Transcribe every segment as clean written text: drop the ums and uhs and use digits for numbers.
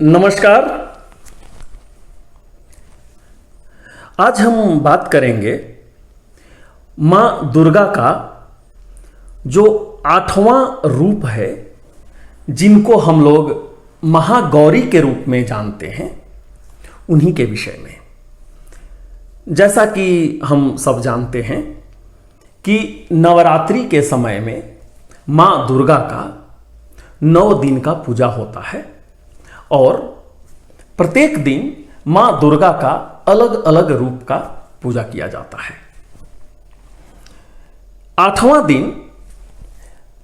नमस्कार। आज हम बात करेंगे माँ दुर्गा का जो 8वां रूप है, जिनको हम लोग महागौरी के रूप में जानते हैं, उन्हीं के विषय में। जैसा कि हम सब जानते हैं कि नवरात्रि के समय में माँ दुर्गा का 9 दिन का पूजा होता है और प्रत्येक दिन माँ दुर्गा का अलग अलग रूप का पूजा किया जाता है। 8वां दिन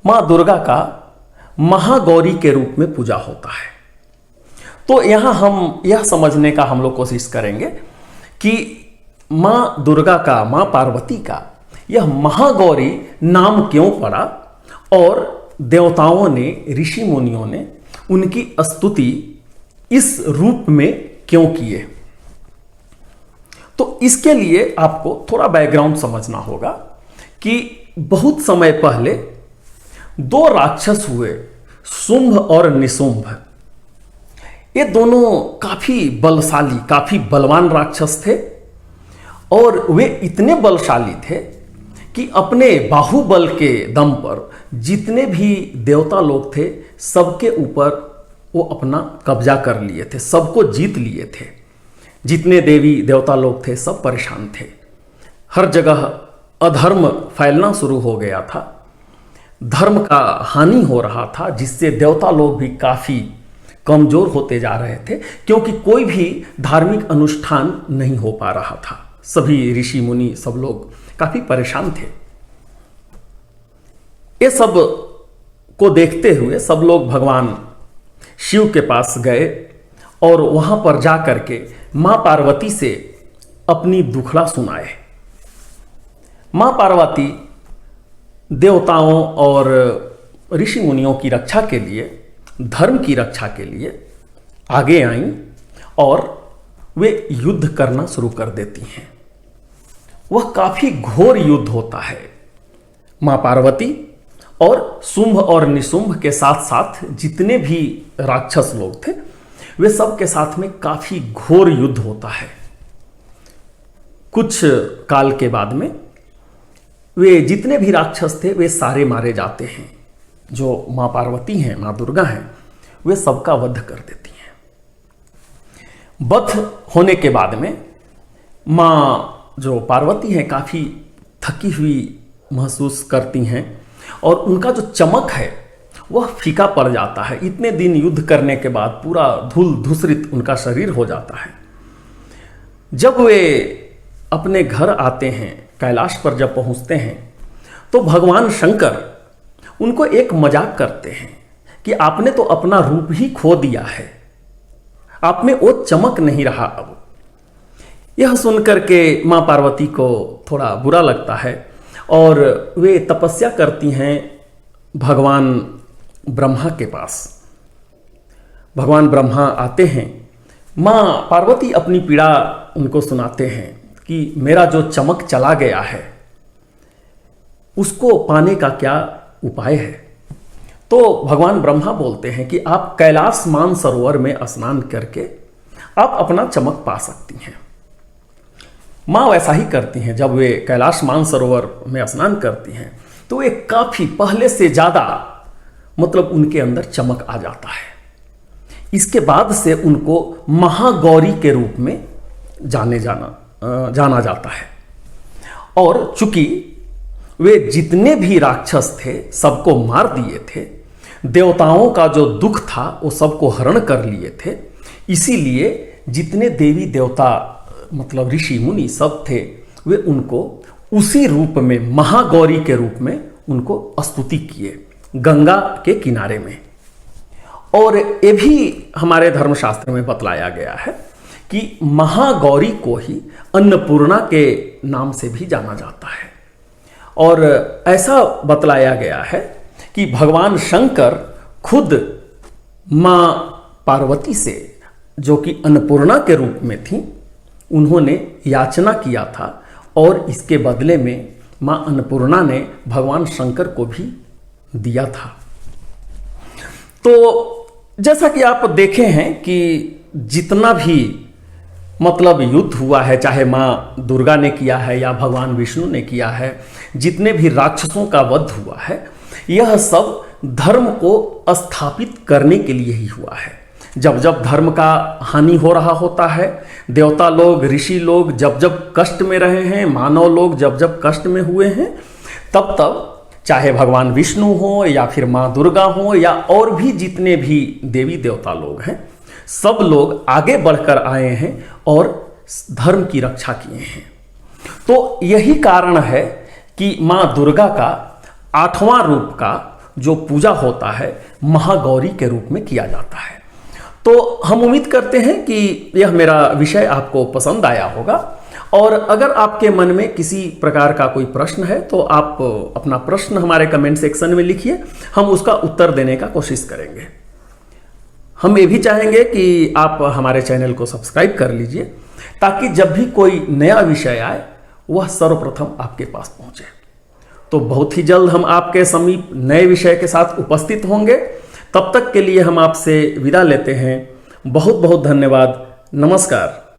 माँ दुर्गा का महागौरी के रूप में पूजा होता है। तो यहां हम यह समझने का हम लोग कोशिश करेंगे कि माँ दुर्गा का, माँ पार्वती का यह महागौरी नाम क्यों पड़ा और देवताओं ने, ऋषि मुनियों ने उनकी स्तुति इस रूप में क्यों किए। तो इसके लिए आपको थोड़ा बैकग्राउंड समझना होगा कि बहुत समय पहले 2 राक्षस हुए, शुंभ और निशुंभ। ये दोनों काफी बलशाली, काफी बलवान राक्षस थे और वे इतने बलशाली थे कि अपने बाहुबल के दम पर जितने भी देवता लोग थे सबके ऊपर वो अपना कब्जा कर लिए थे, सबको जीत लिए थे। जितने देवी देवता लोग थे सब परेशान थे। हर जगह अधर्म फैलना शुरू हो गया था, धर्म का हानि हो रहा था, जिससे देवता लोग भी काफी कमजोर होते जा रहे थे, क्योंकि कोई भी धार्मिक अनुष्ठान नहीं हो पा रहा था। सभी ऋषि मुनि, सब लोग काफी परेशान थे। ये सब को देखते हुए सब लोग भगवान शिव के पास गए और वहां पर जाकर के मां पार्वती से अपनी दुखड़ा सुनाए। मां पार्वती देवताओं और ऋषि मुनियों की रक्षा के लिए, धर्म की रक्षा के लिए आगे आईं और वे युद्ध करना शुरू कर देती हैं। वह काफी घोर युद्ध होता है। मां पार्वती और शुंभ और निशुंभ के साथ साथ जितने भी राक्षस लोग थे, वे सब के साथ में काफी घोर युद्ध होता है। कुछ काल के बाद में वे जितने भी राक्षस थे वे सारे मारे जाते हैं। जो मां पार्वती हैं, मां दुर्गा हैं, वे सबका वध कर देती हैं। वध होने के बाद में मां जो पार्वती हैं काफी थकी हुई महसूस करती हैं और उनका जो चमक है वह फीका पड़ जाता है। इतने दिन युद्ध करने के बाद पूरा धूल धूसरित उनका शरीर हो जाता है। जब वे अपने घर आते हैं, कैलाश पर जब पहुंचते हैं, तो भगवान शंकर उनको एक मजाक करते हैं कि आपने तो अपना रूप ही खो दिया है, आप में वो चमक नहीं रहा अब। यह सुनकर के मां पार्वती को थोड़ा बुरा लगता है और वे तपस्या करती हैं भगवान ब्रह्मा के पास। भगवान ब्रह्मा आते हैं, मां पार्वती अपनी पीड़ा उनको सुनाते हैं कि मेरा जो चमक चला गया है उसको पाने का क्या उपाय है। तो भगवान ब्रह्मा बोलते हैं कि आप कैलाश मानसरोवर में स्नान करके आप अपना चमक पा सकती हैं। माँ वैसा ही करती हैं। जब वे कैलाश मानसरोवर में स्नान करती हैं तो वे काफी पहले से ज्यादा, मतलब उनके अंदर चमक आ जाता है। इसके बाद से उनको महागौरी के रूप में जाना जाता है। और चूंकि वे जितने भी राक्षस थे सबको मार दिए थे, देवताओं का जो दुख था वो सबको हरण कर लिए थे, इसीलिए जितने देवी देवता, मतलब ऋषि मुनि सब थे, वे उनको उसी रूप में, महागौरी के रूप में उनको स्तुति किए गंगा के किनारे में। और ये भी हमारे धर्मशास्त्र में बतलाया गया है कि महागौरी को ही अन्नपूर्णा के नाम से भी जाना जाता है। और ऐसा बतलाया गया है कि भगवान शंकर खुद मां पार्वती से, जो कि अन्नपूर्णा के रूप में थी, उन्होंने याचना किया था और इसके बदले में मां अन्नपूर्णा ने भगवान शंकर को भी दिया था। तो जैसा कि आप देखे हैं कि जितना भी मतलब युद्ध हुआ है, चाहे माँ दुर्गा ने किया है या भगवान विष्णु ने किया है, जितने भी राक्षसों का वध हुआ है, यह सब धर्म को स्थापित करने के लिए ही हुआ है। जब जब धर्म का हानि हो रहा होता है, देवता लोग, ऋषि लोग जब जब कष्ट में रहे हैं, मानव लोग जब जब कष्ट में हुए हैं, तब तब चाहे भगवान विष्णु हो या फिर माँ दुर्गा हो या और भी जितने भी देवी देवता लोग हैं, सब लोग आगे बढ़कर आए हैं और धर्म की रक्षा किए हैं। तो यही कारण है कि माँ दुर्गा का 8वां रूप का जो पूजा होता है महागौरी के रूप में किया जाता है। तो हम उम्मीद करते हैं कि यह मेरा विषय आपको पसंद आया होगा, और अगर आपके मन में किसी प्रकार का कोई प्रश्न है तो आप अपना प्रश्न हमारे कमेंट सेक्शन में लिखिए, हम उसका उत्तर देने का कोशिश करेंगे। हम ये भी चाहेंगे कि आप हमारे चैनल को सब्सक्राइब कर लीजिए, ताकि जब भी कोई नया विषय आए वह सर्वप्रथम आपके पास पहुंचे। तो बहुत ही जल्द हम आपके समीप नए विषय के साथ उपस्थित होंगे। तब तक के लिए हम आपसे विदा लेते हैं। बहुत बहुत धन्यवाद। नमस्कार।